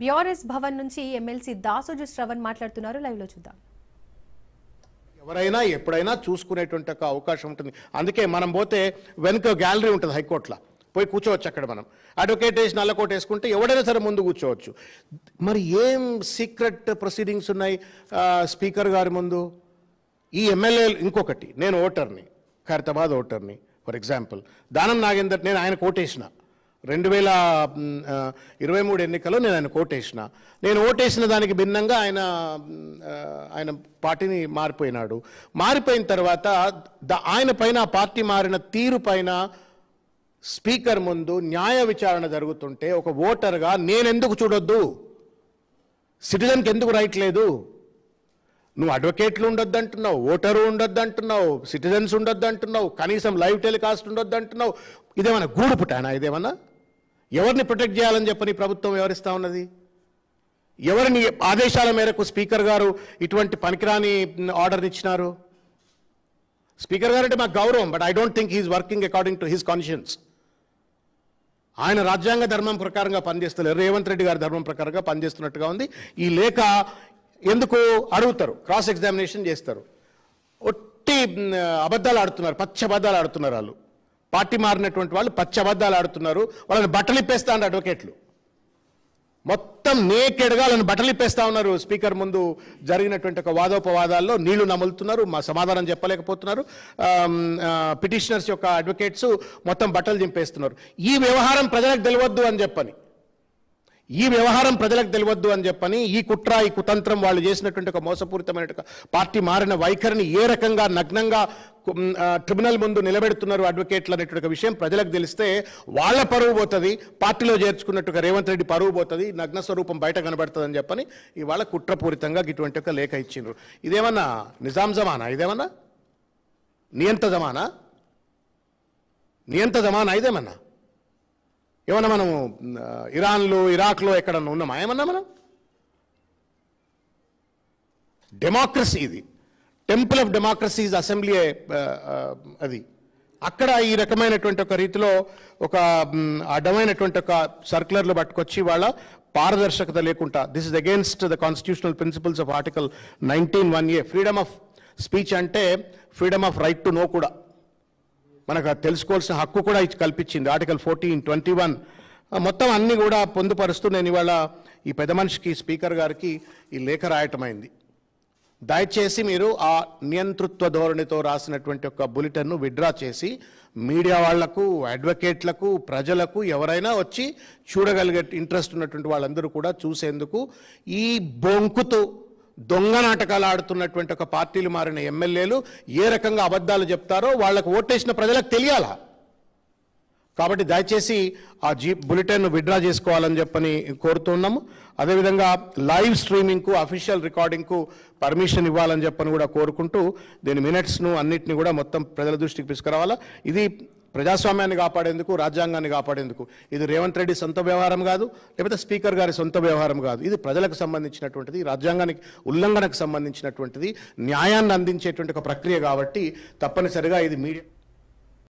BRS Bhavan నుంచి MLC Dasoju Shravan మాట్లాడుతున్నారు. Live లో చూద్దాం. ఎవరైనా ఎప్పుడైనా చూసుకునేటువంటి ఒక అవకాశం ఉంటుంది. అందుకే మనం పోతే వెనుక గ్యాలరీ ఉంటుంది హైకోర్టులో, పోయి కూర్చోవచ్చు. అక్కడ మనం అడ్వకేట్ వేసి నల్లకోట వేసుకుంటే ఎవడైనా సరే ముందు కూర్చోవచ్చు. మరి ఏం సీక్రెట్ ప్రొసీడింగ్స్ ఉన్నాయి స్పీకర్ గారి ముందు? ఈ ఎమ్మెల్యే ఇంకొకటి, నేను ఓటర్ని, ఖైరతాబాద్ ఓటర్ని. ఫర్ ఎగ్జాంపుల్ దానం నాగేందర్, నేను ఆయన కోటేసిన 2023 ఎన్నికల్లో నేను ఆయన కోటేసిన. నేను ఓటేసిన దానికి భిన్నంగా ఆయన పార్టీని మారిపోయినాడు. మారిపోయిన తర్వాత ఆయన పైన, పార్టీ మారిన తీరు పైన స్పీకర్ ముందు న్యాయ విచారణ జరుగుతుంటే ఒక ఓటర్గా నేనెందుకు చూడొద్దు? సిటిజన్కి ఎందుకు రైట్ లేదు? నువ్వు అడ్వకేట్లు ఉండొద్దు అంటున్నావు, ఓటరు ఉండొద్దు అంటున్నావు, సిటిజన్స్ ఉండొద్దు అంటున్నావు, కనీసం లైవ్ టెలికాస్ట్ ఉండొద్దు అంటున్నావు. ఇదేమన్నా గూడు పుట్టానా? ఇదేమన్నా ఎవరిని ప్రొటెక్ట్ చేయాలని చెప్పని ప్రభుత్వం వ్యవహరిస్తూ ఉన్నది? ఎవరిని ఆదేశాల మేరకు స్పీకర్ గారు ఇటువంటి పనికిరాని ఆర్డర్ని ఇచ్చినారు? స్పీకర్ గారు అంటే మాకు గౌరవం, but I don't think he's working according to his conscience. ఆయన రాజ్యాంగ ధర్మం ప్రకారంగా పనిచేస్తలేరు, రేవంత్ రెడ్డి గారి ధర్మం ప్రకారంగా పనిచేస్తున్నట్టుగా ఉంది. ఈ లేఖ ఎందుకు అడుగుతారు, క్రాస్ ఎగ్జామినేషన్ చేస్తారు. ఒట్టి అబద్ధాలు ఆడుతున్నారు, పచ్చ అబద్ధాలు ఆడుతున్నారు. వాళ్ళు పార్టీ మారినటువంటి వాళ్ళు పచ్చ అబద్ధాలు ఆడుతున్నారు. వాళ్ళని బట్టలు ఇప్పేస్తా ఉన్నారు అడ్వకేట్లు, మొత్తం నేకెడ్గా వాళ్ళని బట్టలు ఇప్పేస్తా ఉన్నారు. స్పీకర్ ముందు జరిగినటువంటి ఒక వాదోపవాదాల్లో నీళ్లు నములుతున్నారు, మా సమాధానం చెప్పలేకపోతున్నారు. పిటిషనర్స్ యొక్క అడ్వకేట్స్ మొత్తం బట్టలు చింపేస్తున్నారు. ఈ వ్యవహారం ప్రజలకు తెలియవద్దు అని చెప్పని, ఈ కుట్ర, ఈ కుతంత్రం, వాళ్ళు చేసినటువంటి ఒక మోసపూరితమైన పార్టీ మారిన వైఖరిని ఏ రకంగా నగ్నంగా ట్రిబ్యునల్ ముందు నిలబెడుతున్నారు అడ్వకేట్లు అనేటువంటి విషయం ప్రజలకు తెలిస్తే వాళ్ళ పరువు పోతుంది, పార్టీలో చేర్చుకున్నట్టుగా రేవంత్ రెడ్డి పరువు పోతుంది, నగ్న స్వరూపం బయట కనబడుతుంది అని చెప్పని ఇవాళ కుట్రపూరితంగా ఇటువంటి ఒక లేఖ ఇచ్చిండ్రు. ఇదేమన్నా నిజాం జమానా? ఇదేమన్నా నియంత జమానా? ఇదేమన్నా ఏమన్నా మనం ఇరాన్లో, ఇరాక్లో ఎక్కడన్నా ఉన్నామా? ఏమన్నా మనం? డెమోక్రసీ ఇది, టెంపుల్ ఆఫ్ డెమోక్రసీ అసెంబ్లీ. అది అక్కడ ఈ రకమైనటువంటి ఒక రీతిలో ఒక అడ్డమైనటువంటి ఒక సర్క్యులర్లు పట్టుకొచ్చి వాళ్ళ పారదర్శకత లేకుండా, this is against the constitutional principles of article 19(1)(a). Freedom of speech అంటే freedom of right to know కూడా, మనకు తెలుసుకోవాల్సిన హక్కు కూడా కల్పించింది ఆర్టికల్ 14(21). మొత్తం అన్నీ కూడా పొందుపరుస్తూ నేను ఇవాళ ఈ పెద్ద మనిషికి, స్పీకర్ గారికి ఈ లేఖ రాయటమైంది. దయచేసి మీరు ఆ నియంతృత్వ ధోరణితో రాసినటువంటి ఒక బులెటిన్ను విత్డ్రా చేసి మీడియా వాళ్లకు, అడ్వకేట్లకు, ప్రజలకు, ఎవరైనా వచ్చి చూడగలిగే ఇంట్రెస్ట్ ఉన్నటువంటి వాళ్ళందరూ కూడా చూసేందుకు, ఈ బొంకుతూ దొంగ నాటకాలు ఆడుతున్నటువంటి ఒక పార్టీలు మారిన ఎమ్మెల్యేలు ఏ రకంగా అబద్ధాలు చెప్తారో వాళ్ళకు ఓటేసిన ప్రజలకు తెలియాలా. కాబట్టి దయచేసి ఆ బులెటిన్ను విత్డ్రా చేసుకోవాలని చెప్పని కోరుతున్నాము. అదేవిధంగా లైవ్ స్ట్రీమింగ్కు, అఫీషియల్ రికార్డింగ్కు పర్మిషన్ ఇవ్వాలని చెప్పని కూడా కోరుకుంటూ దీని మినిట్స్ను అన్నిటిని కూడా మొత్తం ప్రజల దృష్టికి తీసుకురావాలా. ఇది ప్రజాస్వామ్యాన్ని కాపాడేందుకు, రాజ్యాంగాన్ని కాపాడేందుకు. ఇది రేవంత్ రెడ్డి సొంత వ్యవహారం కాదు, లేకపోతే స్పీకర్ గారి సొంత వ్యవహారం కాదు. ఇది ప్రజలకు సంబంధించినటువంటిది, రాజ్యాంగానికి ఉల్లంఘనకు సంబంధించినటువంటిది, న్యాయాన్ని అందించేటువంటి ఒక ప్రక్రియ. కాబట్టి తప్పనిసరిగా ఇది మీడియా